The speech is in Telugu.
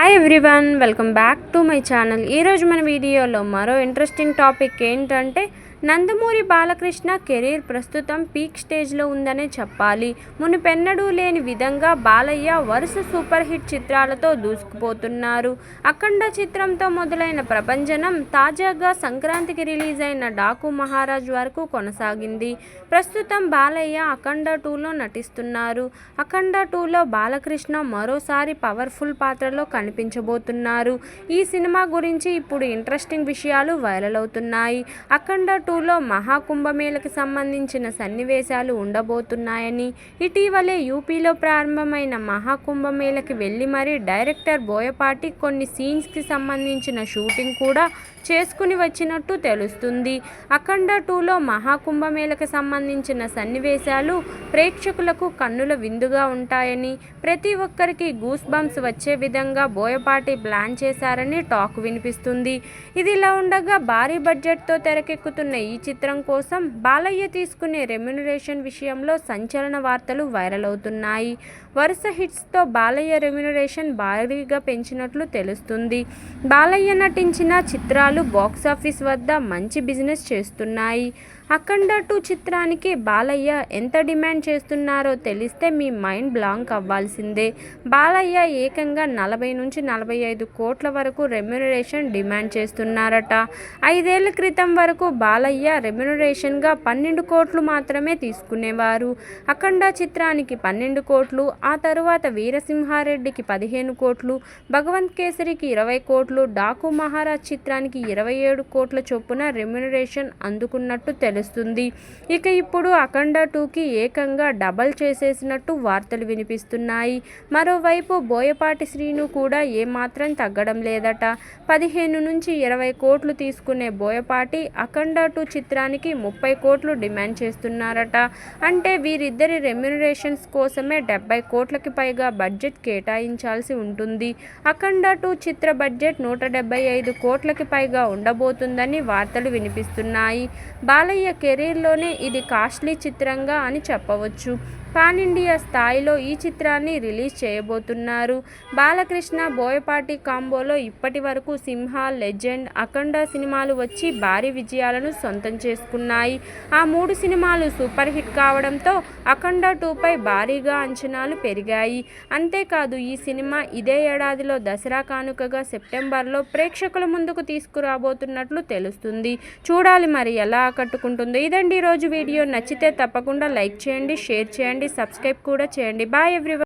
Hi everyone, welcome back to my channel. ఈరోజు మన వీడియోలో మరో ఇంట్రెస్టింగ్ టాపిక్ ఏంటంటే నందమూరి బాలకృష్ణ కెరీర్ ప్రస్తుతం పీక్ స్టేజ్లో ఉందనే చెప్పాలి. మునుపెన్నడూ లేని విధంగా బాలయ్య వరుస సూపర్ హిట్ చిత్రాలతో దూసుకుపోతున్నారు. అఖండ చిత్రంతో మొదలైన ప్రభంజనం తాజాగా సంక్రాంతికి రిలీజ్ అయిన డాకు మహారాజ్ వరకు కొనసాగింది. ప్రస్తుతం బాలయ్య అఖండ 2లో నటిస్తున్నారు. అఖండ 2లో బాలకృష్ణ మరోసారి పవర్ఫుల్ పాత్రలో కనిపించబోతున్నారు. ఈ సినిమా గురించి ఇప్పుడు ఇంట్రెస్టింగ్ విషయాలు వైరల్ అవుతున్నాయి. అఖండ 2లో మహాకుంభమేళకి సంబంధించిన సన్నివేశాలు ఉండబోతున్నాయని, ఇటీవలే యూపీలో ప్రారంభమైన మహాకుంభమేళకి వెళ్లి మరీ డైరెక్టర్ బోయపాటి కొన్ని సీన్స్కి సంబంధించిన షూటింగ్ కూడా చేసుకుని వచ్చినట్టు తెలుస్తుంది. అఖండ 2లో మహాకుంభమేళకి సంబంధించిన సన్నివేశాలు ప్రేక్షకులకు కన్నుల విందుగా ఉంటాయని, ప్రతి ఒక్కరికి గూస్ బంప్స్ వచ్చే విధంగా బోయపాటి ప్లాన్ చేశారని టాక్ వినిపిస్తుంది. ఇదిలా ఉండగా భారీ బడ్జెట్తో తెరకెక్కుతున్న ఈ చిత్రం కోసం బాలయ్య తీసుకునే రెమ్యునరేషన్ విషయంలో సంచలన వార్తలు వైరల్ అవుతున్నాయి. వరుస హిట్స్తో బాలయ్య రెమ్యునరేషన్ భారీగా పెంచినట్లు తెలుస్తుంది. బాలయ్య నటించిన చిత్రాలు బాక్సాఫీస్ వద్ద మంచి బిజినెస్ చేస్తున్నాయి. అఖండ 2 చిత్రానికి బాలయ్య ఎంత డిమాండ్ చేస్తున్నారో తెలిస్తే మీ మైండ్ బ్లాంక్ అవ్వాల్సిందే. బాలయ్య ఏకంగా 40 నుంచి 45 కోట్ల వరకు రెమ్యునరేషన్ డిమాండ్ చేస్తున్నారట. 5 ఏళ్ల క్రితం వరకు బాలయ్య రెమ్యునరేషన్గా 12 కోట్లు మాత్రమే తీసుకునేవారు. అఖండ చిత్రానికి 12 కోట్లు, ఆ తరువాత వీరసింహారెడ్డికి 15 కోట్లు, భగవంత్ కేసరికి 20 కోట్లు, డాకు మహారాజ్ చిత్రానికి 27 కోట్ల చొప్పున రెమ్యునరేషన్ అందుకున్నట్టు తెలుస్తుంది. ఇక ఇప్పుడు అఖండ 2కి ఏకంగా డబల్ చేసేసినట్టు వార్తలు వినిపిస్తున్నాయి. మరోవైపు బోయపాటి శ్రీను కూడా ఏమాత్రం తగ్గడం లేదట. 15 నుంచి 20 కోట్లు తీసుకునే బోయపాటి అఖండ 2 చిత్రానికి 30 కోట్లు డిమాండ్ చేస్తున్నారట. అంటే వీరిద్దరి రెమ్యునరేషన్స్ కోసమే 70 కోట్లకి పైగా బడ్జెట్ కేటాయించాల్సి ఉంటుంది. అఖండ 2 చిత్ర బడ్జెట్ 175 కోట్లకి పైగా ఉండబోతుందని వార్తలు వినిపిస్తున్నాయి. బాలయ్య కెరీర్లోనే ఇది కాస్ట్లీ చిత్రంగా అని చెప్పవచ్చు. పాన్ ఇండియా స్థాయిలో ఈ చిత్రాన్ని రిలీజ్ చేయబోతున్నారు. బాలకృష్ణ బోయపాటి కాంబోలో ఇప్పటి వరకు సింహ, లెజెండ్, అఖండ సినిమాలు వచ్చి భారీ విజయాలను సొంతం చేసుకున్నాయి. ఆ 3 సినిమాలు సూపర్ హిట్ కావడంతో అఖండ 2పై భారీగా అంచనాలు పెరిగాయి. అంతేకాదు ఈ సినిమా ఇదే ఏడాదిలో దసరా కానుకగా సెప్టెంబర్లో ప్రేక్షకుల ముందుకు తీసుకురాబోతున్నట్లు తెలుస్తుంది. చూడాలి మరి ఎలా ఆకట్టుకుంటుందో. ఇదండి ఈరోజు వీడియో. నచ్చితే తప్పకుండా లైక్ చేయండి, షేర్ చేయండి, సబ్స్క్రైబ్ కూడా చేయండి. Bye everyone.